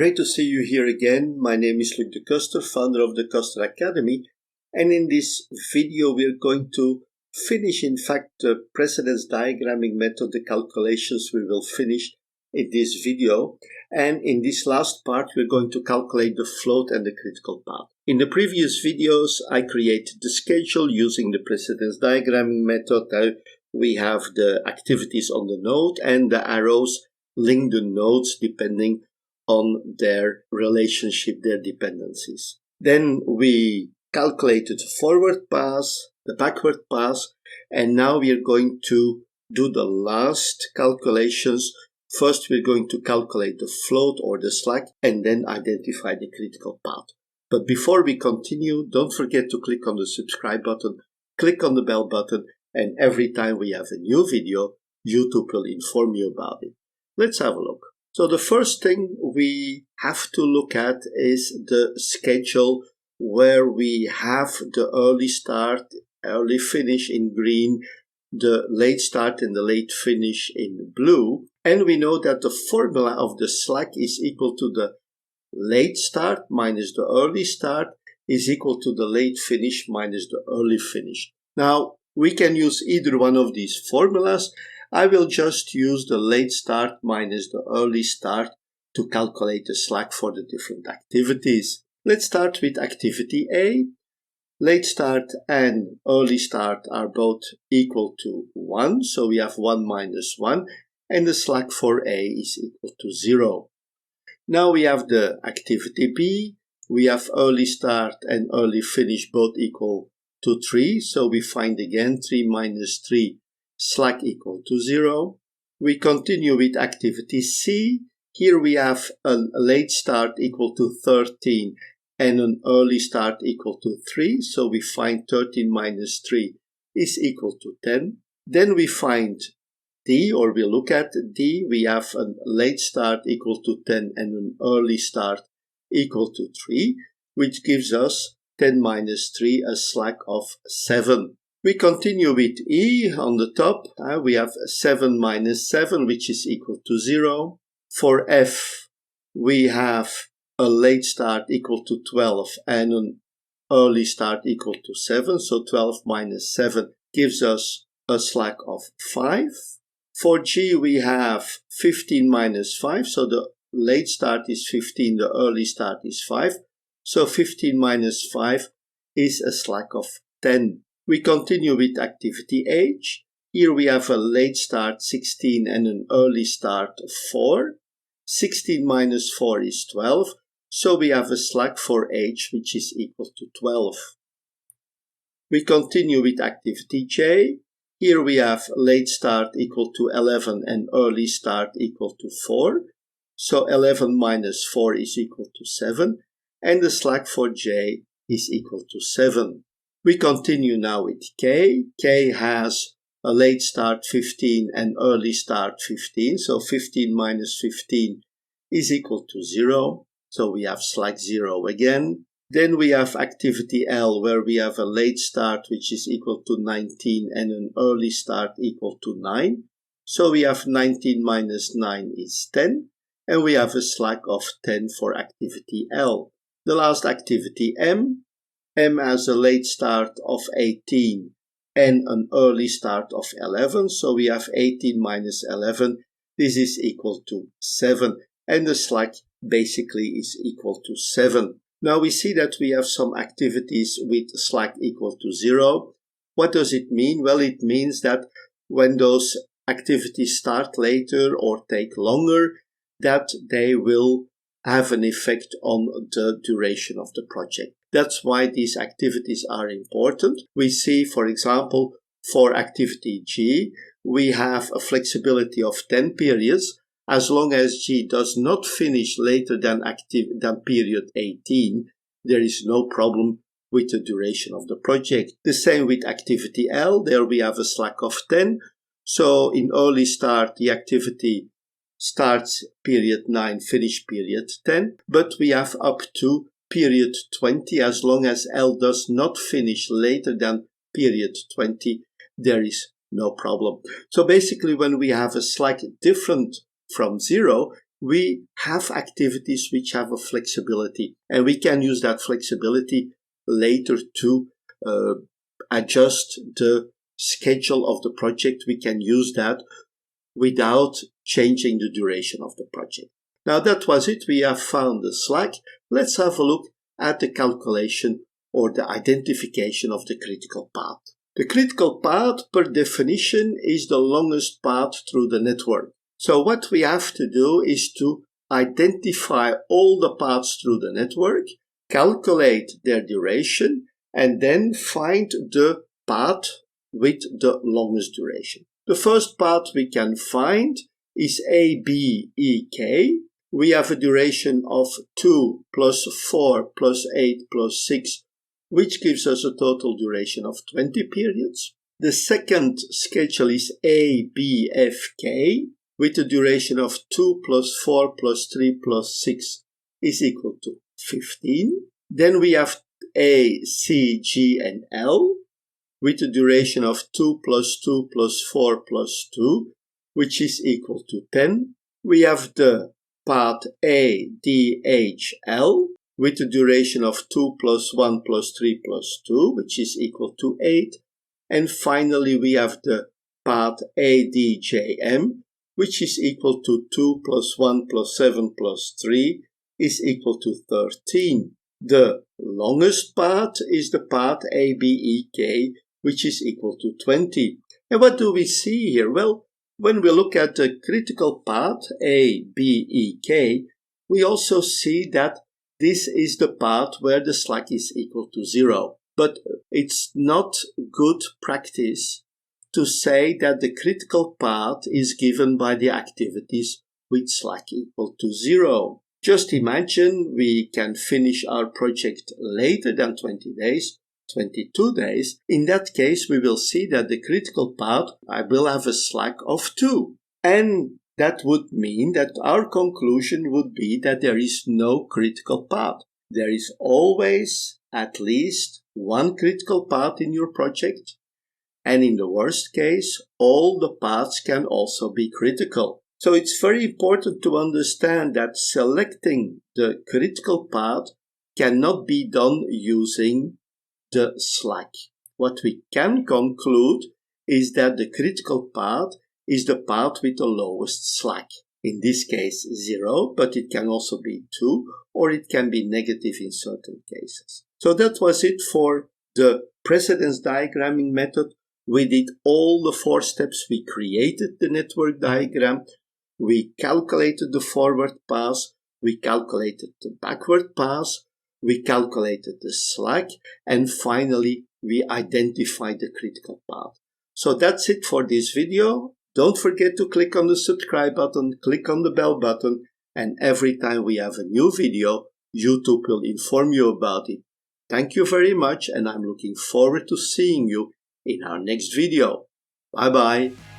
Great to see you here again. My name is Luc de Kuster, founder of the Kuster Academy. And in this video, we're going to finish, in fact, the precedence diagramming method, the calculations we will finish in this video. And in this last part, we're going to calculate the float and the critical path. In the previous videos, I created the schedule using the precedence diagramming method. We have the activities on the node and the arrows link the nodes depending on their relationship, their dependencies. Then we calculated the forward pass, the backward pass, and now we are going to do the last calculations. First, we're going to calculate the float or the slack and then identify the critical path. But before we continue, don't forget to click on the subscribe button, click on the bell button, and every time we have a new video, YouTube will inform you about it. Let's have a look. So the first thing we have to look at is the schedule where we have the early start, early finish in green, the late start and the late finish in blue. And we know that the formula of the slack is equal to the late start minus the early start is equal to the late finish minus the early finish. Now, we can use either one of these formulas. I will just use the late start minus the early start to calculate the slack for the different activities. Let's start with activity A. Late start and early start are both equal to 1, so we have 1 minus 1, and the slack for A is equal to 0. Now we have the activity B. We have early start and early finish both equal to 3, so we find again 3 minus 3, slack equal to 0. We continue with activity C. Here we have a late start equal to 13 and an early start equal to 3. So we find 13 minus 3 is equal to 10. Then we find D, or we look at D. We have a late start equal to 10 and an early start equal to 3, which gives us 10 minus 3, a slack of 7. We continue with E on the top. We have 7 minus 7, which is equal to 0. For F, we have a late start equal to 12 and an early start equal to 7. So 12 minus 7 gives us a slack of 5. For G, we have 15 minus 5. So the late start is 15, the early start is 5. So 15 minus 5 is a slack of 10. We continue with activity H. Here we have a late start 16 and an early start 4. 16 minus 4 is 12. So we have a slack for H which is equal to 12. We continue with activity J. Here we have late start equal to 11 and early start equal to 4. So 11 minus 4 is equal to 7. And the slack for J is equal to 7. We continue now with K. K has a late start 15 and early start 15. So 15 minus 15 is equal to 0. So we have slack 0 again. Then we have activity L where we have a late start which is equal to 19 and an early start equal to 9. So we have 19 minus 9 is 10. And we have a slack of 10 for activity L. The last activity M. M has a late start of 18 and an early start of 11. So we have 18 minus 11. This is equal to 7. And the slack basically is equal to 7. Now we see that we have some activities with slack equal to 0. What does it mean? Well, it means that when those activities start later or take longer, that they will have an effect on the duration of the project. That's why these activities are important. We see, for example, for activity G, we have a flexibility of 10 periods. As long as G does not finish later than period 18, there is no problem with the duration of the project. The same with activity L. There we have a slack of 10. So in early start, the activity starts period 9, finish period 10. But we have up to period 20. As long as L does not finish later than period 20, there is no problem. So basically, when we have a slack different from 0, we have activities which have a flexibility, and we can use that flexibility later to adjust the schedule of the project. We can use that without changing the duration of the project. Now that was it. We have found the slack. Let's have a look at the calculation or the identification of the critical path. The critical path, per definition, is the longest path through the network. So what we have to do is to identify all the paths through the network, calculate their duration, and then find the path with the longest duration. The first path we can find is ABEK. We have a duration of 2 plus 4 plus 8 plus 6, which gives us a total duration of 20 periods. The second schedule is ABFK, with a duration of 2 plus 4 plus 3 plus 6 is equal to 15. Then we have A, C, G, and L, with a duration of 2 plus 2 plus 4 plus 2, which is equal to 10. We have the path A, D, H, L, with a duration of 2 plus 1 plus 3 plus 2, which is equal to 8. And finally, we have the path A, D, J, M, which is equal to 2 plus 1 plus 7 plus 3 is equal to 13. The longest path is the path ABEK, which is equal to 20. And what do we see here? Well, when we look at the critical path ABEK, we also see that this is the path where the slack is equal to 0. But it's not good practice to say that the critical path is given by the activities with slack equal to 0. Just imagine we can finish our project later than 20 days, 22 days. In that case, we will see that the critical path will have a slack of 2. And that would mean that our conclusion would be that there is no critical path. There is always at least one critical path in your project. And in the worst case, all the paths can also be critical. So it's very important to understand that selecting the critical path cannot be done using the slack. What we can conclude is that the critical path is the path with the lowest slack. In this case, 0, but it can also be 2, or it can be negative in certain cases. So that was it for the precedence diagramming method. We did all the 4 steps. We created the network diagram. We calculated the forward pass. We calculated the backward pass. We calculated the slack. And finally, we identified the critical path. So that's it for this video. Don't forget to click on the subscribe button, click on the bell button, and every time we have a new video, YouTube will inform you about it. Thank you very much, and I'm looking forward to seeing you in our next video. Bye bye.